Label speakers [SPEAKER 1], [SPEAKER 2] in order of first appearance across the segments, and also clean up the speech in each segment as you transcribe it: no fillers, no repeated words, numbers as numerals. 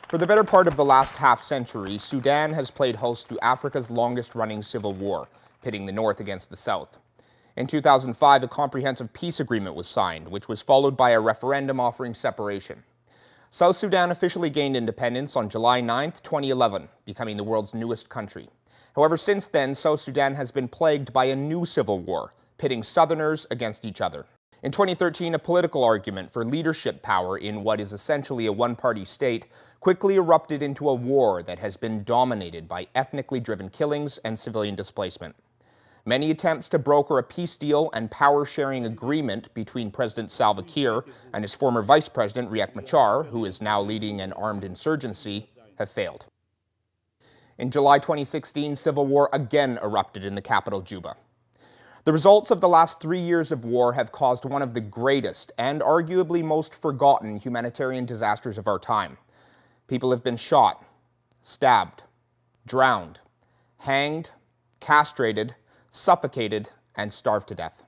[SPEAKER 1] For the better part of the last half-century, Sudan has played host to Africa's longest-running civil war, pitting the North against the South. In 2005, a comprehensive peace agreement was signed, which was followed by a referendum offering separation. South Sudan officially gained independence on July 9, 2011, becoming the world's newest country. However, since then, South Sudan has been plagued by a new civil war, pitting Southerners against each other. In 2013, a political argument for leadership power in what is essentially a one-party state quickly erupted into a war that has been dominated by ethnically driven killings and civilian displacement. Many attempts to broker a peace deal and power-sharing agreement between President Salva Kiir and his former vice president Riek Machar, who is now leading an armed insurgency, have failed. In July 2016, civil war again erupted in the capital, Juba. The results of the last 3 years of war have caused one of the greatest and arguably most forgotten humanitarian disasters of our time. People have been shot, stabbed, drowned, hanged, castrated, suffocated, and starved to death.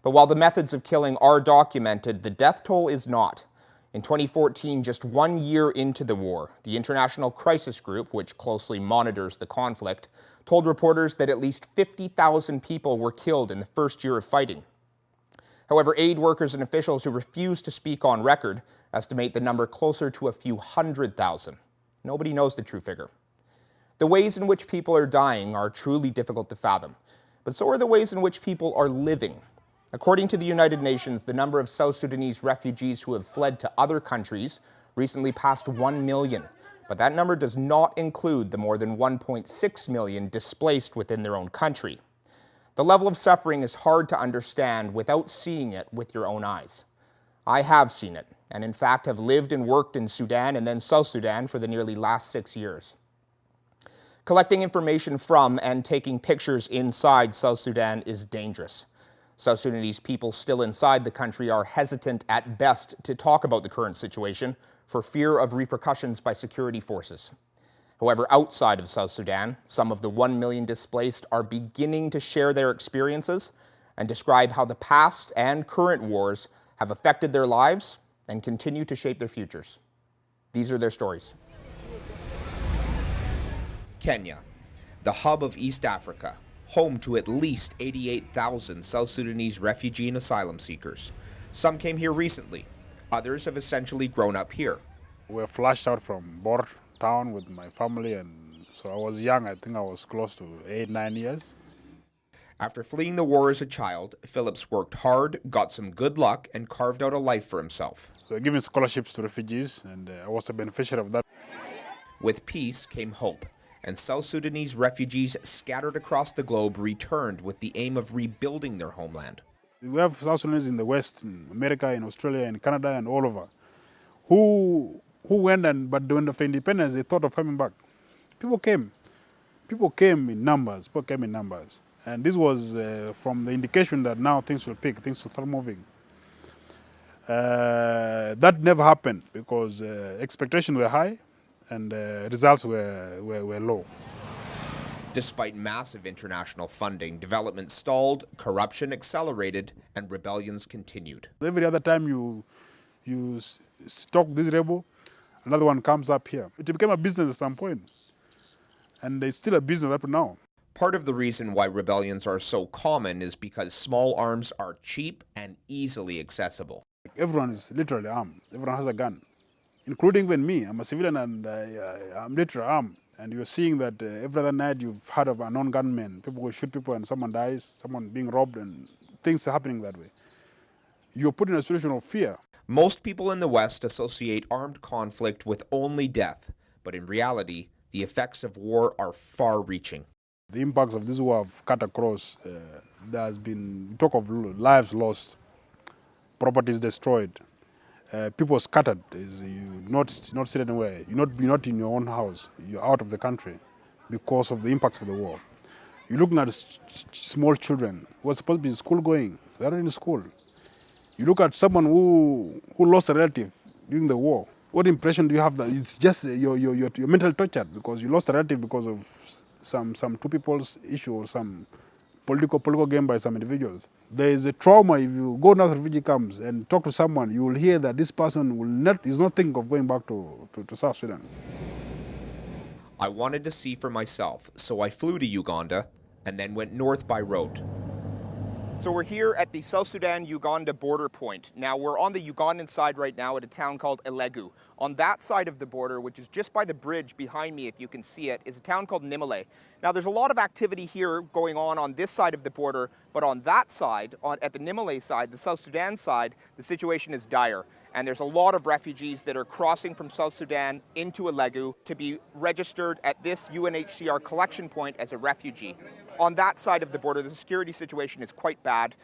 [SPEAKER 1] But while the methods of killing are documented, the death toll is not. In 2014, just 1 year into the war, the International Crisis Group, which closely monitors the conflict, told reporters that at least 50,000 people were killed in the first year of fighting. However, aid workers and officials who refuse to speak on record estimate the number closer to a few 100,000. Nobody knows the true figure. The ways in which people are dying are truly difficult to fathom, but so are the ways in which people are living. According to the United Nations, the number of South Sudanese refugees who have fled to other countries recently passed 1 million, but that number does not include the more than 1.6 million displaced within their own country. The level of suffering is hard to understand without seeing it with your own eyes. I have seen it, and in fact have lived and worked in Sudan and then South Sudan for the nearly last 6 years. Collecting information from and taking pictures inside South Sudan is dangerous. South Sudanese people still inside the country are hesitant at best to talk about the current situation for fear of repercussions by security forces. However, outside of South Sudan, some of the 1 million displaced are beginning to share their experiences and describe how the past and current wars have affected their lives and continue to shape their futures. These are their stories. Kenya, the hub of East Africa, home to at least 88,000 South Sudanese refugee and asylum seekers. Some came here recently. Others have essentially grown up here.
[SPEAKER 2] We were flushed out from Bor town with my family, and so I was young. I think I was close to 8-9 years.
[SPEAKER 1] After fleeing the war as a child, Phillips worked hard, got some good luck, and carved out a life for himself.
[SPEAKER 2] So giving scholarships to refugees, and I was a beneficiary of that.
[SPEAKER 1] With peace came hope, and South Sudanese refugees scattered across the globe returned with the aim of rebuilding their homeland.
[SPEAKER 2] We have South Sudanese in the West, in America, in Australia, in Canada, and all over, who went, but when after independence, they thought of coming back. People came in numbers, And this was from the indication that now things will pick, things will start moving. That never happened because expectations were high and results were low.
[SPEAKER 1] Despite massive international funding, development stalled, corruption accelerated, and rebellions continued.
[SPEAKER 2] Every other time you stalk this rebel, another one comes up here. It became a business at some point, and it's still a business up to now.
[SPEAKER 1] Part of the reason why rebellions are so common is because small arms are cheap and easily accessible.
[SPEAKER 2] Everyone is literally armed. Everyone has a gun, including even me. I'm a civilian and I'm literally armed. And you're seeing that every other night you've heard of a non-gunman. People will shoot people and someone dies, someone being robbed, and things are happening that way. You're put in a situation of fear.
[SPEAKER 1] Most people in the West associate armed conflict with only death, but in reality, the effects of war are far-reaching.
[SPEAKER 2] The impacts of this war have cut across. There has been talk of lives lost, properties destroyed, people scattered. You not sit anywhere. You're not in your own house. You're out of the country because of the impacts of the war. You're looking at small children who are supposed to be in school going. They're not in school. You look at someone who lost a relative during the war. What impression do you have that it's just you're mentally tortured because you lost a relative because of some two people's issue or some political game by some individuals. There is a trauma. If you go to refugee camps and talk to someone, you will hear that this person is not thinking of going back to South Sudan.
[SPEAKER 1] I wanted to see for myself, so I flew to Uganda and then went north by road. So we're here at the South Sudan-Uganda border point. Now we're on the Ugandan side right now at a town called Elegu. On that side of the border, which is just by the bridge behind me if you can see it, is a town called Nimale. Now there's a lot of activity here going on this side of the border, but on that side, at the Nimale side, the South Sudan side, the situation is dire. And there's a lot of refugees that are crossing from South Sudan into Elegu to be registered at this UNHCR collection point as a refugee. On that side of the border, the security situation is quite bad.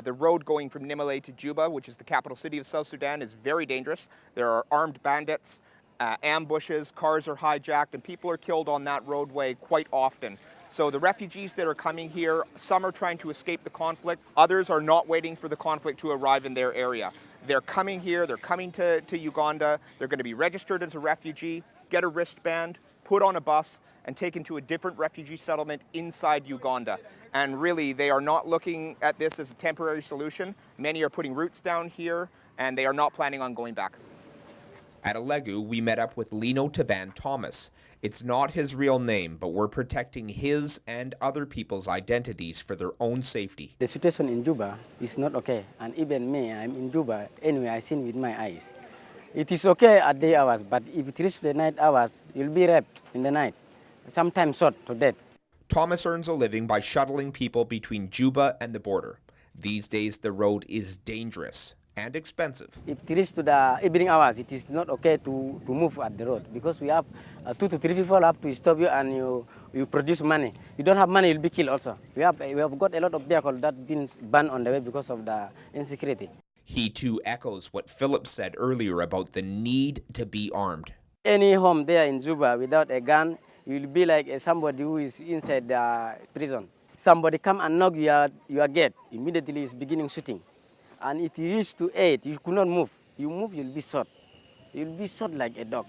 [SPEAKER 1] The road going from Nimale to Juba, which is the capital city of South Sudan, is very dangerous. There are armed bandits, ambushes, cars are hijacked, and people are killed on that roadway quite often. So the refugees that are coming here, some are trying to escape the conflict, others are not waiting for the conflict to arrive in their area. They're coming here, they're coming to Uganda, they're going to be registered as a refugee, get a wristband, put on a bus, and taken to a different refugee settlement inside Uganda. And really, they are not looking at this as a temporary solution. Many are putting roots down here, and they are not planning on going back. At Elegu, we met up with Lino Taban Thomas. It's not his real name, but we're protecting his and other people's identities for their own safety.
[SPEAKER 3] The situation in Juba is not okay, and even me, I'm in Juba, anyway, I seen with my eyes. It is okay at day hours, but if it reaches the night hours, you'll be raped in the night, sometimes shot to death.
[SPEAKER 1] Thomas earns a living by shuttling people between Juba and the border. These days, the road is dangerous and expensive.
[SPEAKER 3] If it reaches to the evening hours, it is not okay to move at the road because we have 2 to 3 people have to stop you and you produce money. You don't have money, you'll be killed also. We have got a lot of vehicles that have been banned on the way because of the insecurity.
[SPEAKER 1] He too echoes what Philip said earlier about the need to be armed.
[SPEAKER 3] Any home there in Juba without a gun, you'll be like somebody who is inside the prison. Somebody come and knock your gate, immediately is beginning shooting. And it reaches to 8, you could not move. You move, you'll be shot. You'll be shot like a dog.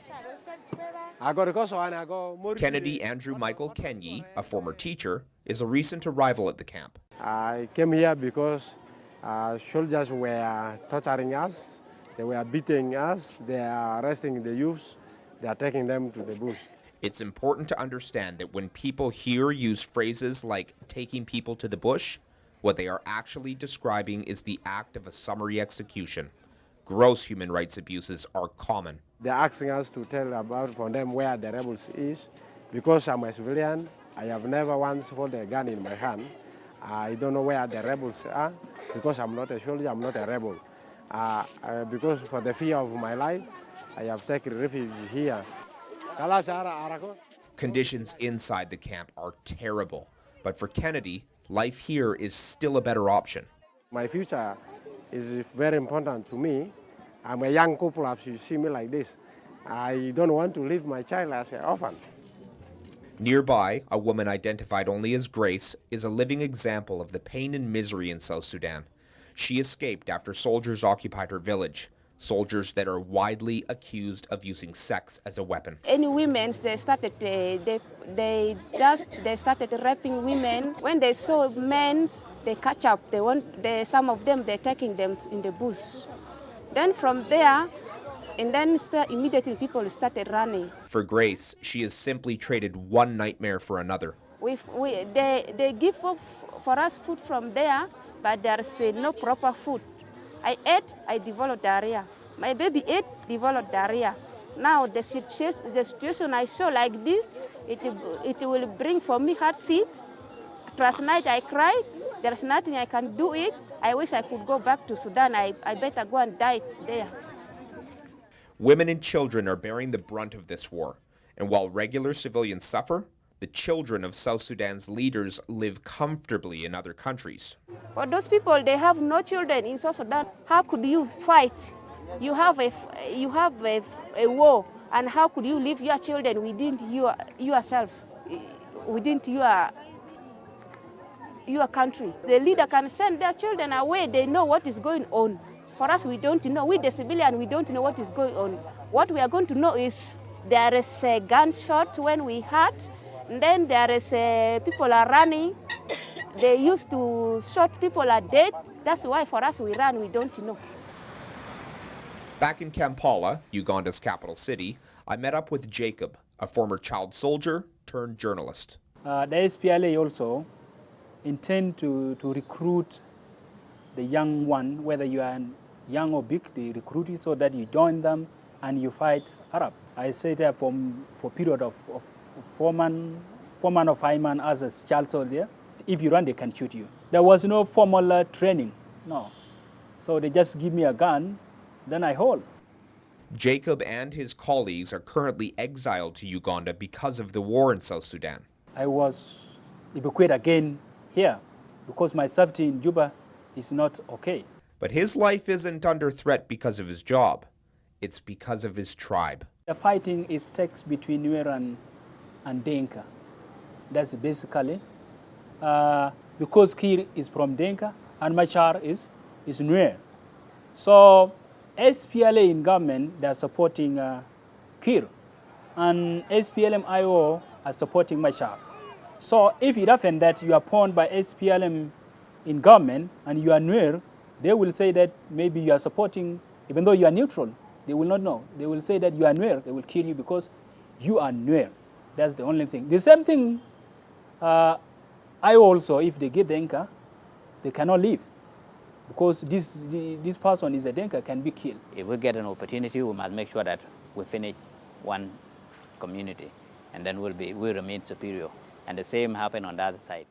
[SPEAKER 1] Kennedy Andrew Michael Kenyi, a former teacher, is a recent arrival at the camp.
[SPEAKER 4] I came here because soldiers were torturing us, they were beating us, they are arresting the youths, they are taking them to the bush.
[SPEAKER 1] It's important to understand that when people here use phrases like taking people to the bush, what they are actually describing is the act of a summary execution. Gross human rights abuses are common.
[SPEAKER 4] They're asking us to tell about from them where the rebels is. Because I'm a civilian, I have never once held a gun in my hand. I don't know where the rebels are. Because I'm not a soldier, I'm not a rebel. Because for the fear of my life, I have taken refuge here.
[SPEAKER 1] Conditions inside the camp are terrible, but for Kennedy, life here is still a better option.
[SPEAKER 4] My future is very important to me. I'm a young couple, as you see me like this. I don't want to leave my child as an orphan.
[SPEAKER 1] Nearby, a woman identified only as Grace is a living example of the pain and misery in South Sudan. She escaped after soldiers occupied her village, soldiers that are widely accused of using sex as a weapon.
[SPEAKER 5] Any women, they started raping women. When they saw men, they catch up. Some of them, they're taking them in the bush. Then from there, and then immediately people started running.
[SPEAKER 1] For Grace, she has simply traded one nightmare for another.
[SPEAKER 5] They give for us food from there, but there's no proper food. I ate, I developed diarrhea. My baby ate, developed diarrhea. Now the situation I saw like this, it will bring for me hardship. Last night I cried. There's nothing I can do it. I wish I could go back to Sudan. I better go and die there.
[SPEAKER 1] Women and children are bearing the brunt of this war. And while regular civilians suffer, the children of South Sudan's leaders live comfortably in other countries.
[SPEAKER 5] For those people, they have no children in South Sudan. How could you fight? You have a war, and how could you leave your children within yourself, within your country? The leader can send their children away. They know what is going on. For us, we don't know. We, the civilian, we don't know what is going on. What we are going to know is there is a gunshot when we heard. And then there is people are running. They used to shoot people are dead. That's why for us we run, we don't know.
[SPEAKER 1] Back in Kampala, Uganda's capital city, I met up with Jacob, a former child soldier turned journalist.
[SPEAKER 6] The SPLA also intend to recruit the young one, whether you are young or big, they recruit you so that you join them and you fight Arab. I stayed there for a period of 4 months, 4 months or 5 months as a child soldier. If you run, they can shoot you. There was no formal training, no. So they just give me a gun, then I hold.
[SPEAKER 1] Jacob and his colleagues are currently exiled to Uganda because of the war in South Sudan.
[SPEAKER 6] I was evacuated again here because my safety in Juba is not okay.
[SPEAKER 1] But his life isn't under threat because of his job. It's because of his tribe.
[SPEAKER 6] The fighting is text between Nuer and Denka. That's basically because Kir is from Denka and Machar is Nuer. So SPLA in government, they're supporting Kir, and SPLM-IO are supporting Machar. So if it happens that you are pawned by SPLM in government and you are Nuer, they will say that maybe you are supporting, even though you are neutral, they will not know. They will say that you are Nuer, they will kill you because you are Nuer. That's the only thing. The same thing, I also, if they get Denka, they cannot leave because this person is a Denka, can be killed.
[SPEAKER 7] If we get an opportunity, we must make sure that we finish one community, and then we'll remain superior. And the same happen on the other side.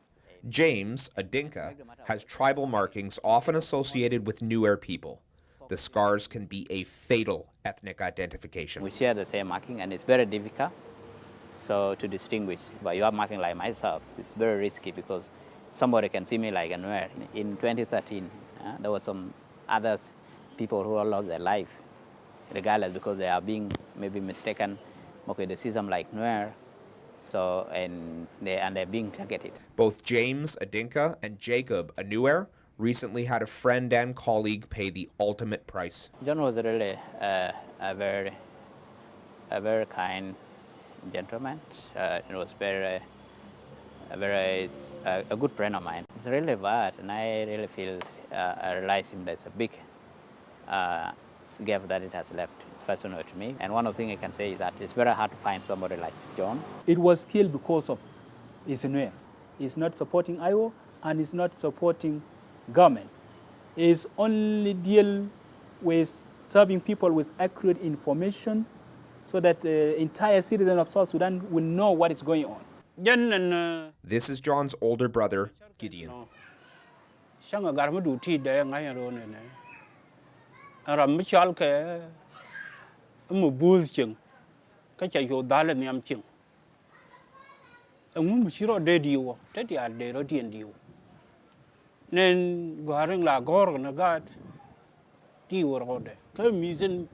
[SPEAKER 1] James, a Dinka, has tribal markings often associated with Nuer people. The scars can be a fatal ethnic identification.
[SPEAKER 7] We share the same marking, and it's very difficult to distinguish. But your marking like myself, it's very risky because somebody can see me like a Nuer. In 2013, there were some other people who lost their life, regardless because they are being maybe mistaken. Okay, they see them like Nuer. So, and they're being targeted.
[SPEAKER 1] Both James, a Dinka, and Jacob, a Nuer, recently had a friend and colleague pay the ultimate price.
[SPEAKER 7] John was really a very kind gentleman. It was a good friend of mine. It's really bad, and I really feel I realize him there's a big gap that it has left. Personal to me. And one of the things I can say is that it's very hard to find somebody like John.
[SPEAKER 6] It was killed because of his Nuer. He's not supporting IO and he's not supporting government. He's only deal with serving people with accurate information so that the entire citizen of South Sudan will know what is going on.
[SPEAKER 1] This is John's older brother, Gideon.
[SPEAKER 8] Mu buz ching ka cha yo dal niam ching mu chiro de diwo te dia de ro dien diwo nen gwaring la gor na gad diwo ro de ka misen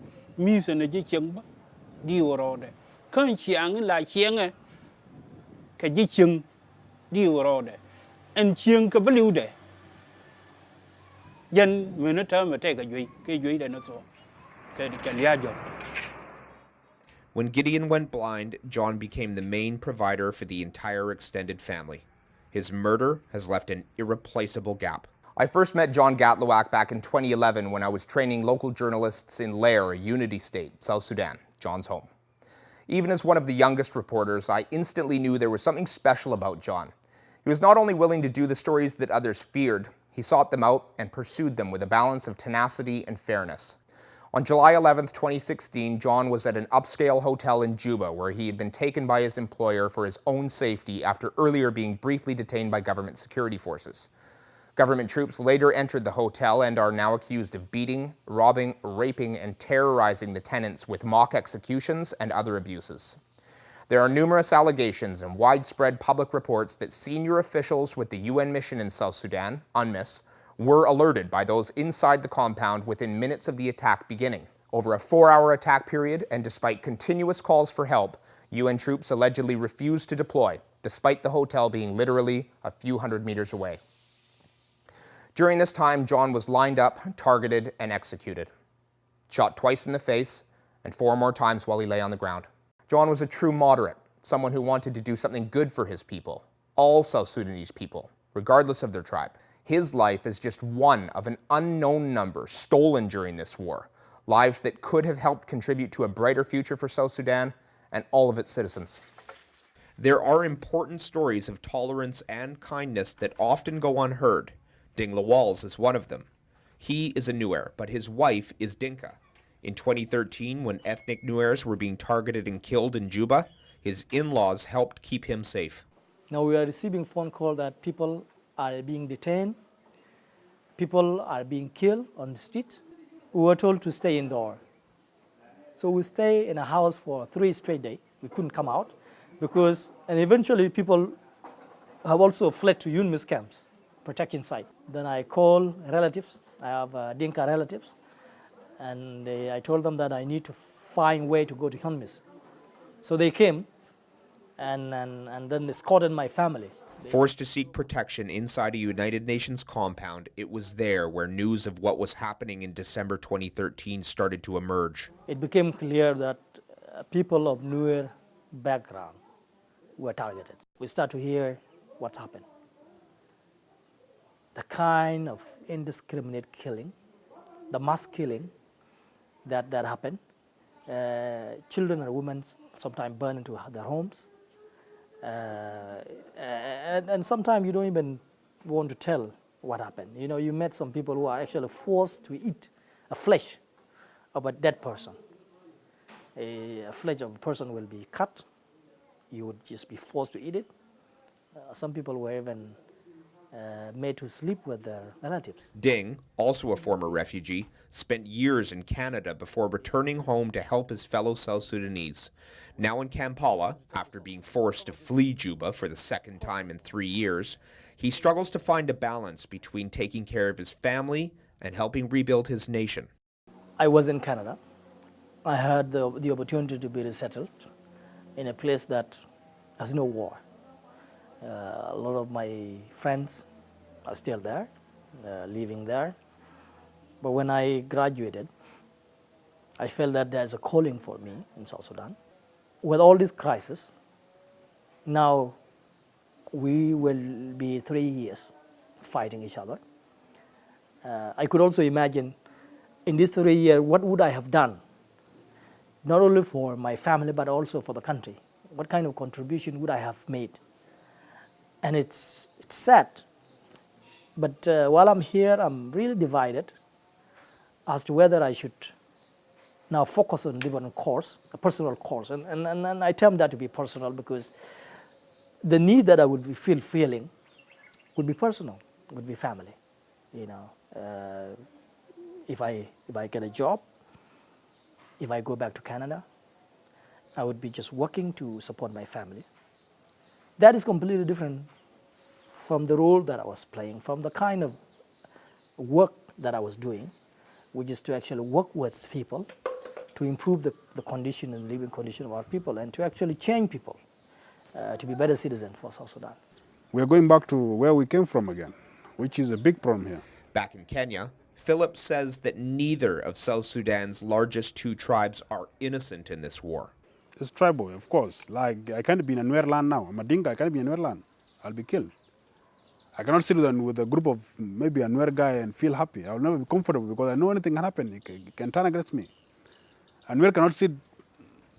[SPEAKER 8] je ching ba diwo ro de kan chiang la chiang ka ji ching diwo ro de en chiang ka bliu de yen me na ta me te ka jui de na so ka ya jo.
[SPEAKER 1] When Gideon went blind, John became the main provider for the entire extended family. His murder has left an irreplaceable gap. I first met John Gatluak back in 2011 when I was training local journalists in Lair, a unity state, South Sudan, John's home. Even as one of the youngest reporters, I instantly knew there was something special about John. He was not only willing to do the stories that others feared, he sought them out and pursued them with a balance of tenacity and fairness. On July 11, 2016, John was at an upscale hotel in Juba where he had been taken by his employer for his own safety after earlier being briefly detained by government security forces. Government troops later entered the hotel and are now accused of beating, robbing, raping, and terrorizing the tenants with mock executions and other abuses. There are numerous allegations and widespread public reports that senior officials with the UN mission in South Sudan, UNMISS, were alerted by those inside the compound within minutes of the attack beginning. Over a 4-hour attack period, and despite continuous calls for help, UN troops allegedly refused to deploy, despite the hotel being literally a few hundred meters away. During this time, John was lined up, targeted, and executed. Shot twice in the face, and 4 more times while he lay on the ground. John was a true moderate, someone who wanted to do something good for his people, all South Sudanese people. regardless of their tribe. His life is just one of an unknown number stolen during this war, lives that could have helped contribute to a brighter future for South Sudan and all of its citizens. There are important stories of tolerance and kindness that often go unheard. Ding Lawals is one of them. He is a Nuer, but his wife is Dinka. In 2013, when ethnic Nuers were being targeted and killed in Juba, his in-laws helped keep him safe.
[SPEAKER 9] Now we are receiving phone call that people are being detained, people are being killed on the street. We were told to stay indoor. So we stay in a house for 3 straight days. We couldn't come out because, and eventually people have also fled to UNMISS camps, protection site. Then I call relatives, I have Dinka relatives, and I told them that I need to find a way to go to UNMISS. So they came and then escorted my family.
[SPEAKER 1] Forced to seek protection inside a United Nations compound, it was there where news of what was happening in December 2013 started to emerge.
[SPEAKER 9] It became clear that people of Nuer background were targeted. We start to hear what's happened. The kind of indiscriminate killing, the mass killing that happened. Children and women sometimes burn into their homes. And sometimes you don't even want to tell what happened. You know, you met some people who are actually forced to eat a flesh of a dead person. A flesh of a person will be cut. You would just be forced to eat it. Some people were even made to sleep with their relatives.
[SPEAKER 1] Ding, also a former refugee, spent years in Canada before returning home to help his fellow South Sudanese. Now in Kampala, after being forced to flee Juba for the second time in 3 years, he struggles to find a balance between taking care of his family and helping rebuild his nation.
[SPEAKER 9] I was in Canada. I had the opportunity to be resettled in a place that has no war. A lot of my friends are still there, living there. But when I graduated, I felt that there's a calling for me in South Sudan. With all this crisis, now we will be 3 years fighting each other. I could also imagine in these 3 years, what would I have done? Not only for my family, but also for the country. What kind of contribution would I have made? And it's sad. But while I'm here, I'm really divided as to whether I should now focus on a different course, a personal course. And I term that to be personal because the need that I would be feeling would be personal, would be family. You know, if I get a job, if I go back to Canada, I would be just working to support my family. That is completely different from the role that I was playing, from the kind of work that I was doing, which is to actually work with people to improve the condition and living condition of our people and to actually change people to be better citizens for South Sudan.
[SPEAKER 2] We're going back to where we came from again, which is a big problem here.
[SPEAKER 1] Back in Kenya, Philip says that neither of South Sudan's largest 2 tribes are innocent in this war.
[SPEAKER 2] It's tribal, of course. Like, I can't be in a Nuer land now. I'm a Dinka, I can't be in a Nuer land. I'll be killed. I cannot sit with a group of maybe a Nuer guy and feel happy. I will never be comfortable because I know anything can happen. It can turn against me. A Nuer cannot sit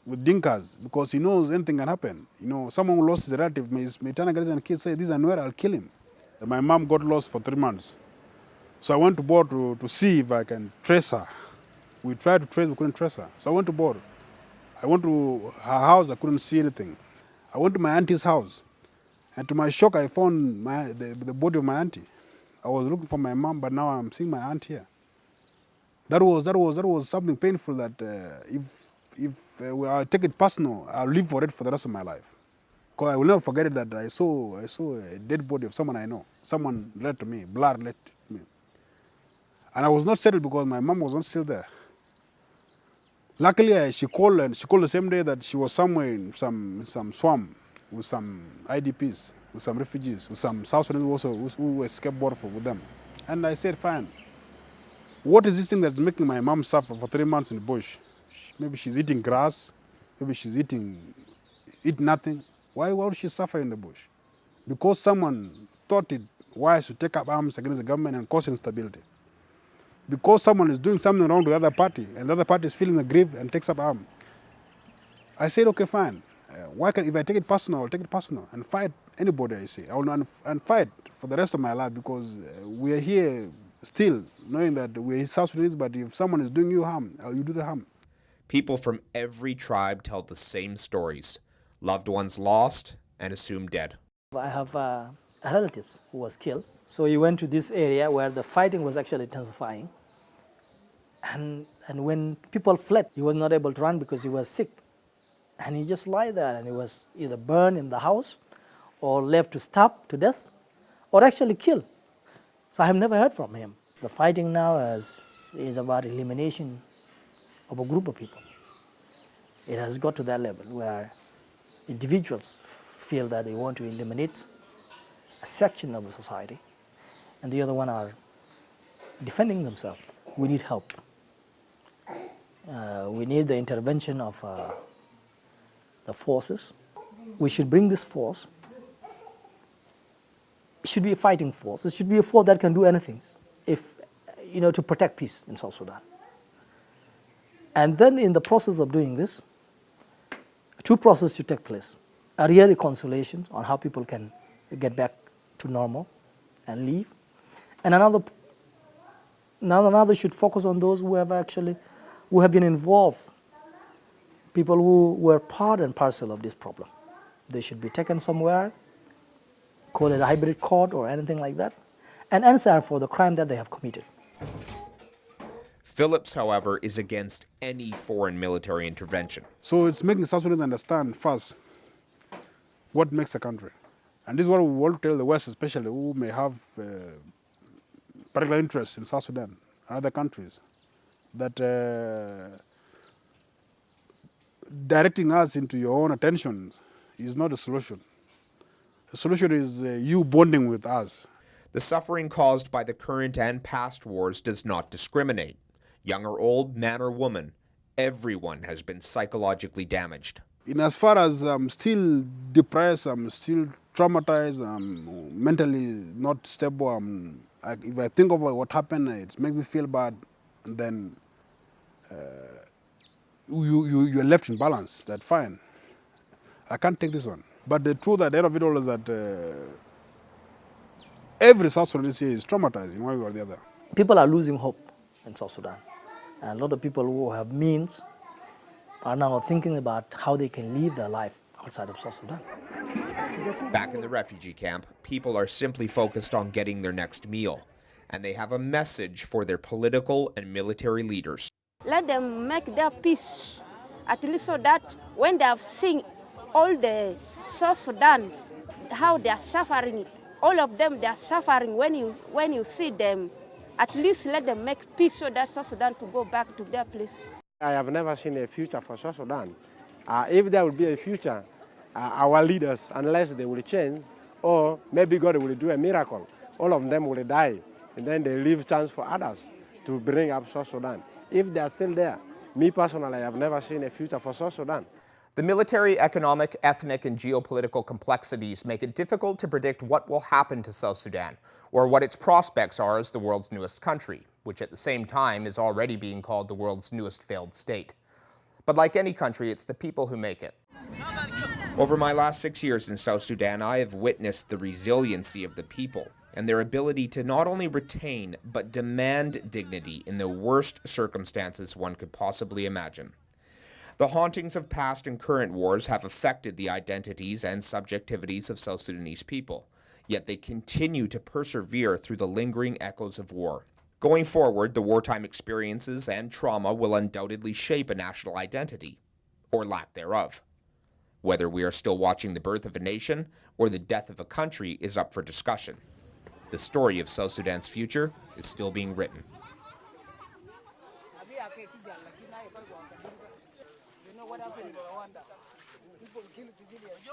[SPEAKER 2] with Dinkas because he knows anything can happen. You know, someone who lost his relative may turn against him and kids say, this is a Nuer, I'll kill him. And my mom got lost for 3 months. So I went to board to see if I can trace her. We tried to trace, we couldn't trace her. So I went to board. I went to her house, I couldn't see anything. I went to my auntie's house. And to my shock, I found the body of my auntie. I was looking for my mom, but now I'm seeing my aunt here. That was something painful that if I take it personal, I'll live for it for the rest of my life. Because I will never forget it that I saw a dead body of someone I know. Someone led to me, blood led to me. And I was not settled because my mom was not still there. Luckily, she called the same day that she was somewhere in some swamp with some IDPs, with some refugees, with some South Sudanese also who escaped border with them. And I said, fine. What is this thing that's making my mom suffer for 3 months in the bush? Maybe she's eating grass, maybe she's eat nothing. Why would she suffer in the bush? Because someone thought it wise to take up arms against the government and cause instability. Because someone is doing something wrong to the other party, and the other party is feeling aggrieved and takes up arms. I said, okay, fine. Why can if I take it personal, I'll take it personal and fight anybody I see. I will and fight for the rest of my life because we are here still knowing that we're South Sudanese. But if someone is doing you harm, you do the harm.
[SPEAKER 1] People from every tribe tell the same stories: loved ones lost and assumed dead.
[SPEAKER 9] I have relatives who was killed. So he went to this area where the fighting was actually intensifying. And when people fled, he was not able to run because he was sick. And he just lay there and he was either burned in the house or left to starve to death or actually killed. So I have never heard from him. The fighting now is about elimination of a group of people. It has got to that level where individuals feel that they want to eliminate a section of the society and the other one are defending themselves. We need help. We need the intervention of the forces. We should bring this force. It should be a fighting force. It should be a force that can do anything to protect peace in South Sudan. And then in the process of doing this, two processes should take place. A real reconciliation on how people can get back to normal and live. And another should focus on those who have been involved, people who were part and parcel of this problem. They should be taken somewhere, call it a hybrid court or anything like that, and answer for the crime that they have committed.
[SPEAKER 1] Phillips, however, is against any foreign military intervention.
[SPEAKER 2] So it's making South Sudanese understand first what makes a country. And this is what we want to tell the West, especially who may have particular interest in South Sudan and other countries, that directing us into your own attention is not a solution. The solution is you bonding with us.
[SPEAKER 1] The suffering caused by the current and past wars does not discriminate. Young or old, man or woman, everyone has been psychologically damaged.
[SPEAKER 2] In as far as I'm still depressed, I'm still traumatized, I'm mentally not stable, if I think of what happened, it makes me feel bad, and then you're left in balance, that fine, I can't take this one. But the truth at the end of it all is that every South Sudanese is traumatized in one way or the other.
[SPEAKER 9] People are losing hope in South Sudan. And a lot of people who have means are now thinking about how they can live their life outside of South Sudan.
[SPEAKER 1] Back in the refugee camp, people are simply focused on getting their next meal, and they have a message for their political and military leaders.
[SPEAKER 5] Let them make their peace, at least so that when they have seen all the South Sudan's, how they are suffering, all of them, they are suffering. When you see them, at least let them make peace so that South Sudan to go back to their place.
[SPEAKER 4] I have never seen a future for South Sudan. If there will be a future, our leaders, unless they will change, or maybe God will do a miracle, all of them will die, and then they leave chance for others to bring up South Sudan. If they are still there, me personally, I have never seen a future for South Sudan.
[SPEAKER 1] The military, economic, ethnic, and geopolitical complexities make it difficult to predict what will happen to South Sudan, or what its prospects are as the world's newest country, which at the same time is already being called the world's newest failed state. But like any country, it's the people who make it. Over my last 6 years in South Sudan, I have witnessed the resiliency of the people and their ability to not only retain, but demand dignity in the worst circumstances one could possibly imagine. The hauntings of past and current wars have affected the identities and subjectivities of South Sudanese people, yet they continue to persevere through the lingering echoes of war. Going forward, the wartime experiences and trauma will undoubtedly shape a national identity, or lack thereof. Whether we are still watching the birth of a nation or the death of a country is up for discussion. The story of South Sudan's future is still being written.
[SPEAKER 10] You know what happened in Rwanda? People kill civilians.